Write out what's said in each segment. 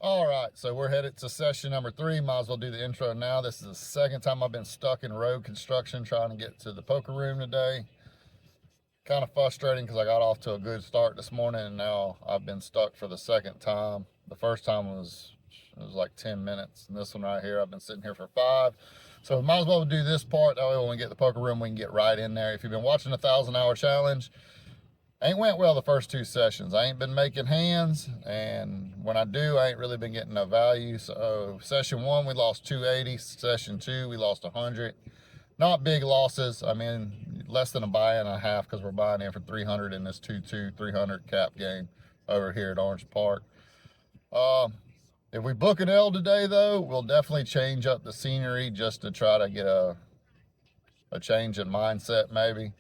All right, so we're headed to session number 3. Might as well do the intro now. This is the second time I've been stuck in road construction trying to get to the poker room today. Kind of frustrating because I got off to a good start this morning and now I've been stuck for the second time. The first time was like 10 minutes, and this one right here, I've been sitting here for 5. So we might as well do this part. That way when we get the poker room, we can get right in there. If you've been watching the 1,000-hour challenge, ain't went well the first 2 sessions. I ain't been making hands, and when I do, I ain't really been getting no value. So session 1, we lost 280. Session 2, we lost 100. Not big losses. I mean, less than a buy and a half because we're buying in for 300 in this 2-2 300 cap game over here at Orange Park. If we book an L today, though, we'll definitely change up the scenery just to try to get a change in mindset, maybe.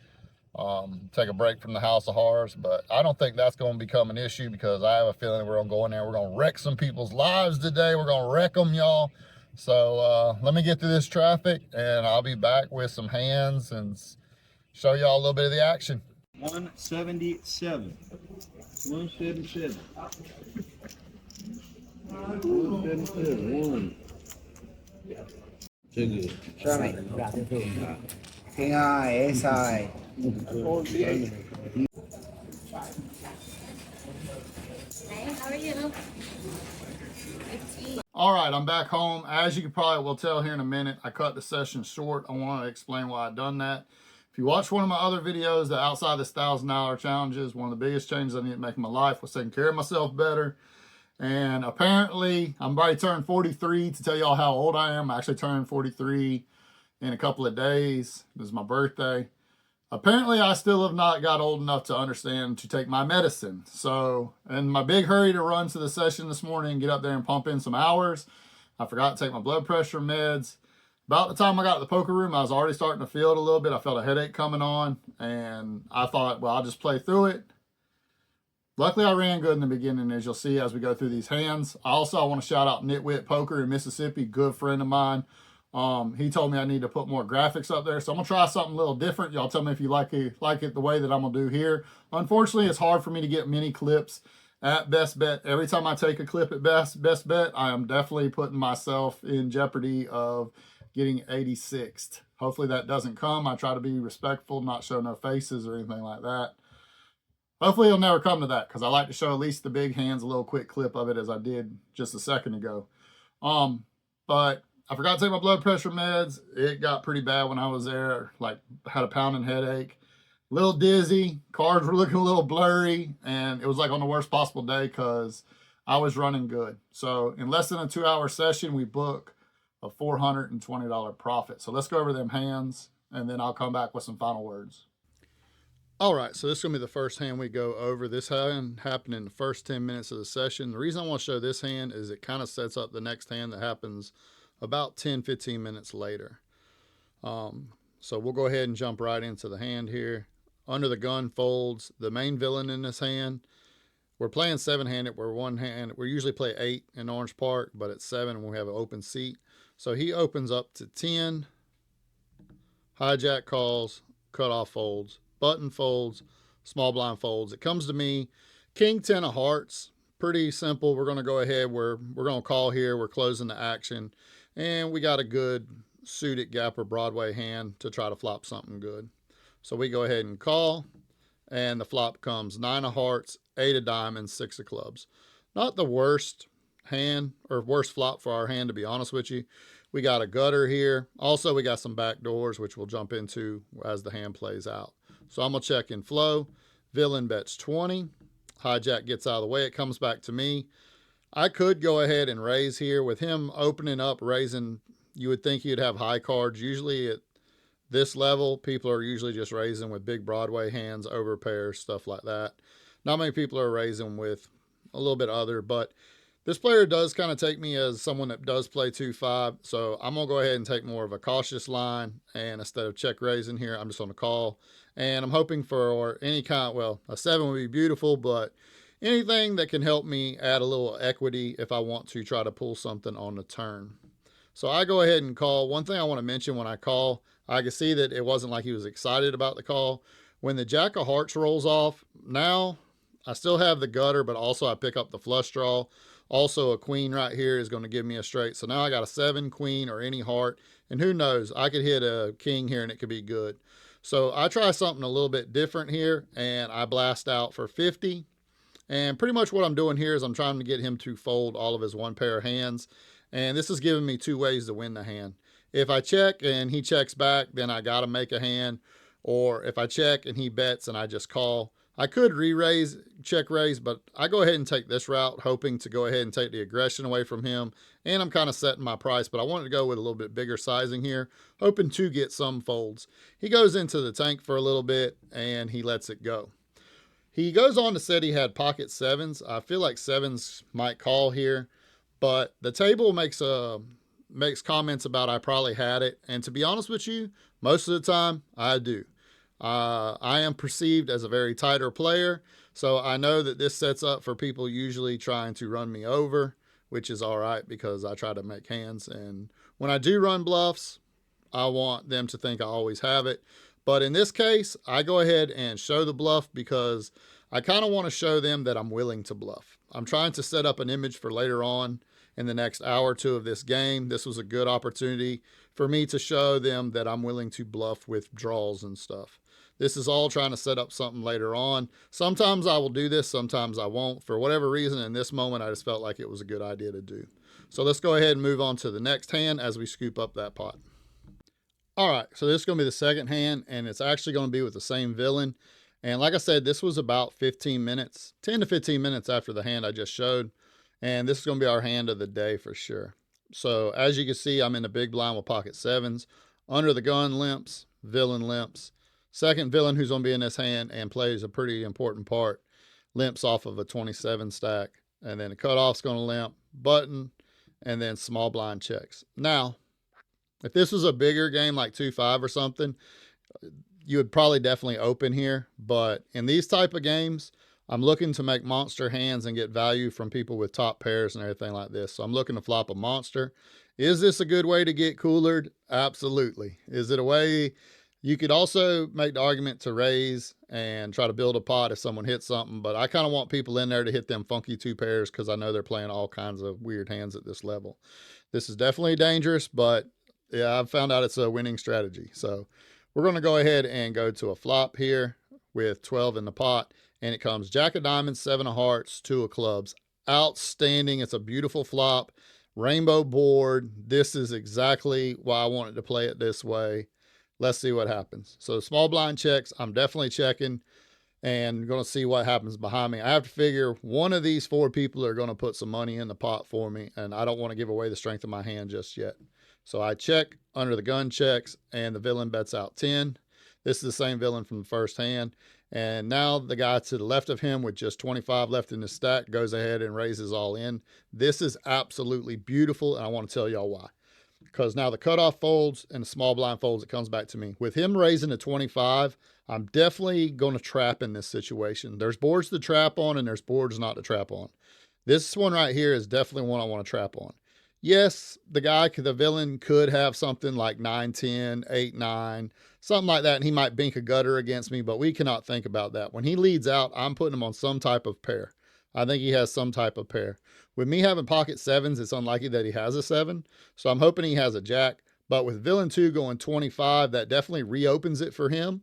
Take a break from the House of Horrors, but I don't think that's going to become an issue because I have a feeling we're going to go in there, we're going to wreck some people's lives today. We're going to wreck them, y'all. So let me get through this traffic and I'll be back with some hands and show y'all a little bit of the action. 177. 177. 177. 这个上面听啊 SI Hey, how are you? All right, I'm back home. As you can probably will tell here in a minute, I cut the session short. I want to explain why I've done that. If you watch one of my other videos, the outside this $1,000 challenges, one of the biggest changes I need to make in my life was taking care of myself better. And apparently, I'm already turned 43. To tell y'all how old I am, I actually turned 43 in a couple of days. It was my birthday. Apparently, I still have not got old enough to understand to take my medicine. So, in my big hurry to run to the session this morning and get up there and pump in some hours, I forgot to take my blood pressure meds. About the time I got to the poker room, I was already starting to feel it a little bit. I felt a headache coming on, and I thought, well, I'll just play through it. Luckily, I ran good in the beginning, as you'll see as we go through these hands. I want to shout out Nitwit Poker in Mississippi, good friend of mine. He told me I need to put more graphics up there, so I'm gonna try something a little different. Y'all tell me if you like it the way that I'm gonna do here. Unfortunately, it's hard for me to get many clips at Best Bet. Every time I take a clip at Best Bet, I am definitely putting myself in jeopardy of getting 86th. Hopefully that doesn't come. I try to be respectful, not show no faces or anything like that. Hopefully it'll never come to that because I like to show at least the big hands, a little quick clip of it as I did just a second ago. But I forgot to take my blood pressure meds. It got pretty bad when I was there. Like, had a pounding headache, a little dizzy, cards were looking a little blurry, and it was like on the worst possible day because I was running good. So in less than a 2-hour session, we book a $420 profit. So let's go over them hands, and then I'll come back with some final words. All right, so this is going to be the first hand we go over. This hand happened in the first 10 minutes of the session. The reason I want to show this hand is it kind of sets up the next hand that happens about 10-15 minutes later. So we'll go ahead and jump right into the hand here. Under the gun folds, the main villain in this hand. We're playing 7-handed. We usually play 8 in Orange Park, but it's 7 and we have an open seat. So he opens up to 10, hijack calls, cutoff folds, button folds, small blind folds. It comes to me, King 10 of hearts. Pretty simple. We're going to go ahead. We're going to call here. We're closing the action. And we got a good suited gap or Broadway hand to try to flop something good. So we go ahead and call. And the flop comes 9 of hearts, 8 of diamonds, 6 of clubs. Not the worst hand or worst flop for our hand, to be honest with you. We got a gutter here. Also, we got some back doors, which we'll jump into as the hand plays out. So I'm going to check in flow. Villain bets 20. Hijack gets out of the way. It comes back to me. I could go ahead and raise here. With him opening up, raising, you would think he'd have high cards. Usually at this level, people are usually just raising with big Broadway hands, over pairs, stuff like that. Not many people are raising with a little bit other, but this player does kind of take me as someone that does play 2-5, so I'm going to go ahead and take more of a cautious line, and instead of check raising here, I'm just going to call. And I'm hoping for any kind, well, a 7 would be beautiful, but anything that can help me add a little equity if I want to try to pull something on the turn. So I go ahead and call. One thing I want to mention when I call, I can see that it wasn't like he was excited about the call. When the Jack of Hearts rolls off, now I still have the gutter, but also I pick up the flush draw. Also, a queen right here is going to give me a straight. So now I got a 7, queen, or any heart. And who knows, I could hit a king here and it could be good. So I try something a little bit different here, and I blast out for 50. And pretty much what I'm doing here is I'm trying to get him to fold all of his one pair of hands. And this is giving me 2 ways to win the hand. If I check and he checks back, then I got to make a hand. Or if I check and he bets and I just call. I could re-raise, check raise, but I go ahead and take this route, hoping to go ahead and take the aggression away from him. And I'm kind of setting my price, but I wanted to go with a little bit bigger sizing here, hoping to get some folds. He goes into the tank for a little bit and he lets it go. He goes on to say he had pocket 7s. I feel like 7s might call here, but the table makes comments about I probably had it. And to be honest with you, most of the time I do. I am perceived as a very tighter player, so I know that this sets up for people usually trying to run me over, which is all right because I try to make hands. And when I do run bluffs, I want them to think I always have it. But in this case, I go ahead and show the bluff because I kind of want to show them that I'm willing to bluff. I'm trying to set up an image for later on in the next hour or two of this game. This was a good opportunity for me to show them that I'm willing to bluff with draws and stuff. This is all trying to set up something later on. Sometimes I will do this, sometimes I won't. For whatever reason, in this moment, I just felt like it was a good idea to do. So let's go ahead and move on to the next hand as we scoop up that pot. All right, so this is going to be the second hand, and it's actually going to be with the same villain. And like I said, this was about 15 minutes, 10 to 15 minutes after the hand I just showed. And this is going to be our hand of the day for sure. So as you can see, I'm in the big blind with pocket 7s. Under the gun limps, villain limps. Second villain who's going to be in this hand and plays a pretty important part limps off of a 27 stack. And then the cutoff's going to limp, button, and then small blind checks. Now, if this was a bigger game like 2-5 or something, you would probably definitely open here. But in these type of games, I'm looking to make monster hands and get value from people with top pairs and everything like this. So I'm looking to flop a monster. Is this a good way to get coolered? Absolutely. Is it a way? You could also make the argument to raise and try to build a pot if someone hits something, but I kind of want people in there to hit them funky 2 pairs because I know they're playing all kinds of weird hands at this level. This is definitely dangerous, but yeah, I've found out it's a winning strategy. So we're going to go ahead and go to a flop here with 12 in the pot, and it comes Jack of Diamonds, 7 of Hearts, 2 of Clubs. Outstanding. It's a beautiful flop. Rainbow board. This is exactly why I wanted to play it this way. Let's see what happens. So small blind checks. I'm definitely checking and going to see what happens behind me. I have to figure one of these 4 people are going to put some money in the pot for me, and I don't want to give away the strength of my hand just yet. So I check, under the gun checks, and the villain bets out 10. This is the same villain from the first hand. And now the guy to the left of him with just 25 left in his stack goes ahead and raises all in. This is absolutely beautiful, and I want to tell y'all why. Because now the cutoff folds and the small blind folds, it comes back to me. With him raising to 25, I'm definitely going to trap in this situation. There's boards to trap on and there's boards not to trap on. This one right here is definitely one I want to trap on. Yes, the villain could have something like 9-10, 8-9, something like that, and he might bink a gutter against me, but we cannot think about that. When he leads out, I'm putting him on some type of pair. I think he has some type of pair. With me having pocket 7s, it's unlikely that he has a 7, so I'm hoping he has a jack. But with villain 2 going 25, that definitely reopens it for him.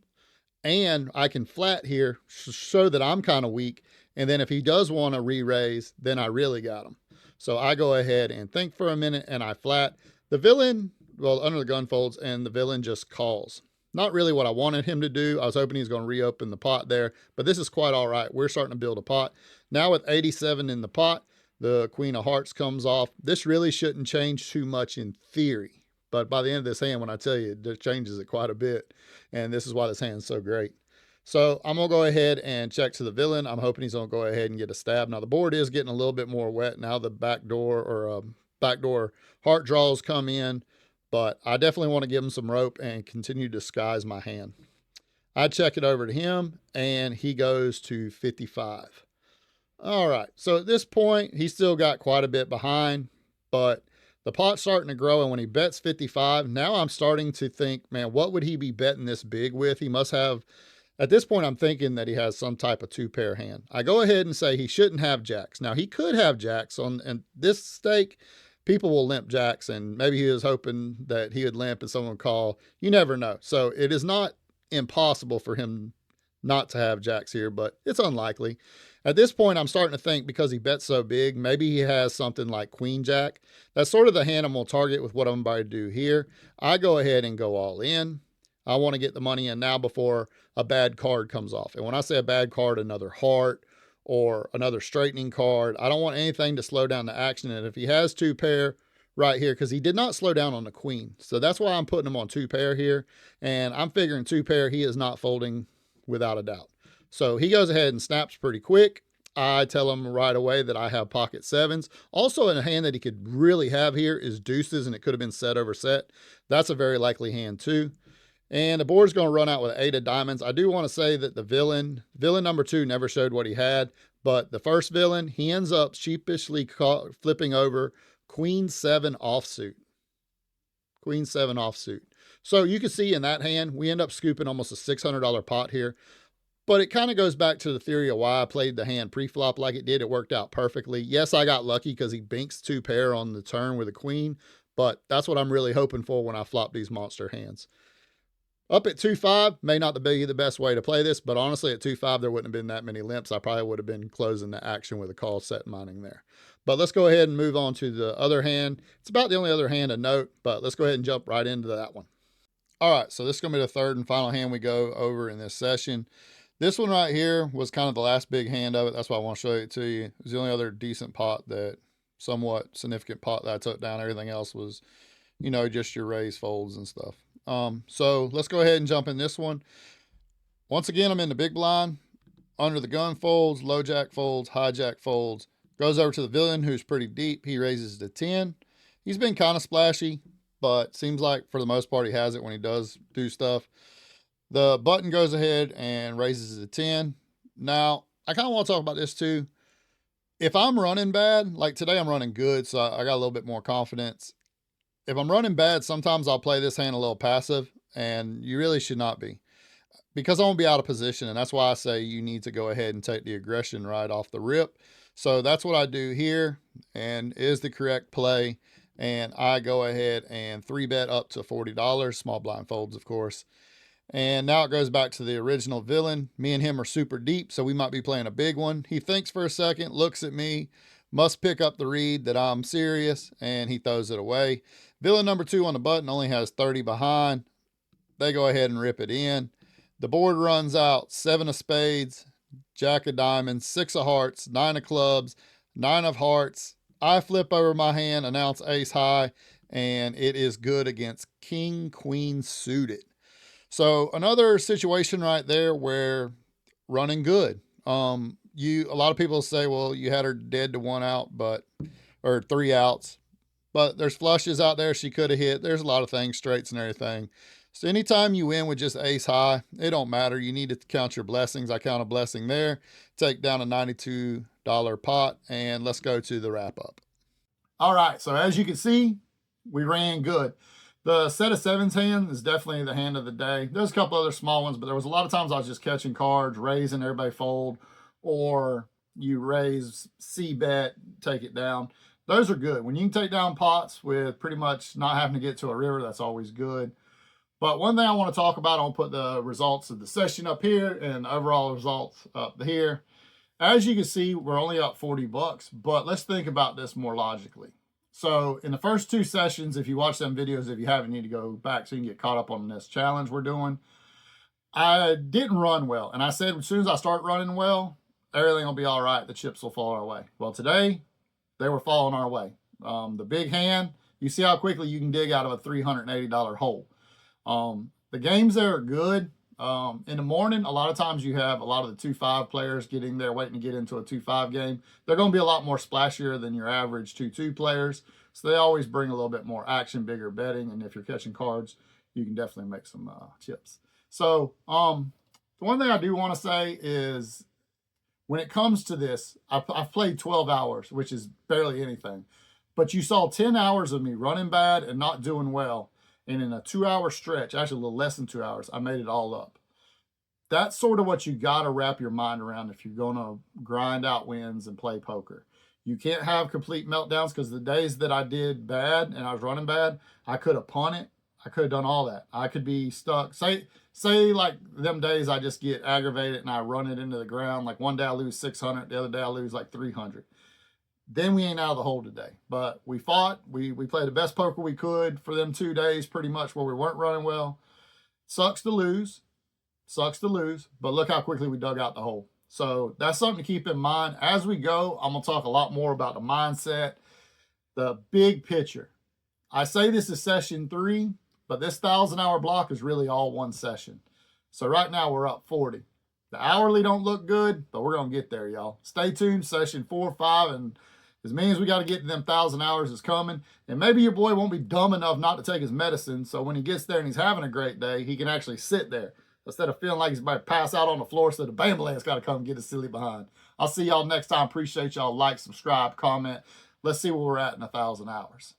And I can flat here, show that I'm kind of weak, and then if he does want to re-raise, then I really got him. So I go ahead and think for a minute, and I flat. The villain, well, under the gun folds, and the villain just calls. Not really what I wanted him to do. I was hoping he's going to reopen the pot there, but this is quite all right. We're starting to build a pot. Now with 87 in the pot, the Queen of Hearts comes off. This really shouldn't change too much in theory, but by the end of this hand, when I tell you, it changes it quite a bit, and this is why this hand's so great. So I'm going to go ahead and check to the villain. I'm hoping he's going to go ahead and get a stab. Now the board is getting a little bit more wet. Now the backdoor heart draws come in, but I definitely want to give him some rope and continue to disguise my hand. I check it over to him, and he goes to 55. All right, so at this point, he's still got quite a bit behind, but the pot's starting to grow, and when he bets 55, now I'm starting to think, man, what would he be betting this big with? He must have At this point, I'm thinking that he has some type of 2-pair hand. I go ahead and say he shouldn't have jacks. Now, he could have jacks on, and this stake, people will limp jacks, and maybe he was hoping that he would limp and someone would call. You never know. So it is not impossible for him not to have jacks here, but it's unlikely. At this point, I'm starting to think, because he bets so big, maybe he has something like queen jack. That's sort of the hand I'm going to target with what I'm about to do here. I go ahead and go all in. I want to get the money in now before a bad card comes off. And when I say a bad card, another heart or another straightening card, I don't want anything to slow down the action. And if he has 2-pair right here, because he did not slow down on the queen. So that's why I'm putting him on 2-pair here. And I'm figuring 2-pair, he is not folding without a doubt. So he goes ahead and snaps pretty quick. I tell him right away that I have pocket 7s. Also, in a hand that he could really have here is deuces, and it could have been set over set. That's a very likely hand too. And the board's going to run out with 8 of diamonds. I do want to say that the villain number 2 never showed what he had, but the first villain, he ends up sheepishly flipping over queen 7 offsuit. Queen 7 offsuit. So you can see in that hand, we end up scooping almost a $600 pot here. But it kind of goes back to the theory of why I played the hand pre-flop like it did. It worked out perfectly. Yes, I got lucky because he binks 2-pair on the turn with a queen, but that's what I'm really hoping for when I flop these monster hands. Up at 2-5 may not be the best way to play this, but honestly at 2-5 there wouldn't have been that many limps. I probably would have been closing the action with a call set mining there. But let's go ahead and move on to the other hand. It's about the only other hand to note, but let's go ahead and jump right into that one. All right, so this is going to be the third and final hand we go over in this session. This one right here was kind of the last big hand of it. That's why I want to show it to you. It was the only other decent pot, that somewhat significant pot that I took down. Everything else was, you know, just your raise folds and stuff. So let's go ahead and jump in this one. Once again, I'm in the big blind. Under the gun folds, low jack folds, high jack folds. Goes over to the villain, who's pretty deep. He raises to 10. He's been kind of splashy, but seems like for the most part he has it when he does do stuff. The button goes ahead and raises to 10. Now, I kind of want to talk about this too. If I'm running bad, like today I'm running good, so I got a little bit more confidence. If I'm running bad, sometimes I'll play this hand a little passive, and you really should not be. Because I won't be out of position, and that's why I say you need to go ahead and take the aggression right off the rip. So that's what I do here, and is the correct play. And I go ahead and 3-bet up to $40, small blind folds, of course. And now it goes back to the original villain. Me and him are super deep, so we might be playing a big one. He thinks for a second, looks at me, must pick up the read that I'm serious, and he throws it away. Villain number 2 on the button only has 30 behind. They go ahead and rip it in. The board runs out 7 of spades, jack of diamonds, 6 of hearts, 9 of clubs, 9 of hearts. I flip over my hand, announce ace high, and it is good against king, queen suited. So another situation right there where running good. A lot of people say, well, you had her dead to 1 out, or 3 outs, but there's flushes out there she could have hit. There's a lot of things, straights and everything. So anytime you win with just ace high, it don't matter. You need to count your blessings. I count a blessing there. Take down a $92 pot, and let's go to the wrap up. All right, so as you can see, we ran good. The set of 7s hand is definitely the hand of the day. There's a couple other small ones, but there was a lot of times I was just catching cards, raising, everybody fold, or you raise, C-bet, take it down. Those are good. When you can take down pots with pretty much not having to get to a river, that's always good. But one thing I want to talk about, I'll put the results of the session up here and overall results up here. As you can see, we're only up $40, but let's think about this more logically. So in the first 2 sessions, if you watch them videos, if you haven't, you need to go back so you can get caught up on this challenge we're doing. I didn't run well. And I said, as soon as I start running well, everything will be all right. The chips will fall our way. Well, today, they were falling our way. The big hand, you see how quickly you can dig out of a $380 hole. The games there are good. In the morning, a lot of times you have a lot of the 2-5 players getting there waiting to get into a 2-5 game. They're going to be a lot more splashier than your average 2-2 players. So they always bring a little bit more action, bigger betting. And if you're catching cards, you can definitely make some chips. So the one thing I do want to say is when it comes to this, I've played 12 hours, which is barely anything. But you saw 10 hours of me running bad and not doing well. And in a 2-hour stretch, actually a little less than 2 hours, I made it all up. that's sort of what you got to wrap your mind around if you're going to grind out wins and play poker. You can't have complete meltdowns, because the days that I did bad and I was running bad, I could have punted. I could have done all that. I could be stuck. Say like them days I just get aggravated and I run it into the ground. Like one day I lose 600, the other day I lose like 300. Then we ain't out of the hole today. But we fought. We played the best poker we could for them 2 days, pretty much, where we weren't running well. Sucks to lose. Sucks to lose, but look how quickly we dug out the hole. So that's something to keep in mind. As we go, I'm going to talk a lot more about the mindset, the big picture. I say this is session 3, but this 1,000-hour block is really all one session. So right now we're up 40. The hourly don't look good, but we're going to get there, y'all. Stay tuned. Session 4, 5, and as means we got to get to them 1,000 hours is coming. And maybe your boy won't be dumb enough not to take his medicine, so when he gets there and he's having a great day, he can actually sit there instead of feeling like he's about to pass out on the floor, so the ambulance got to come get his silly behind. I'll see y'all next time. Appreciate y'all. Like, subscribe, comment. Let's see where we're at in 1,000 hours.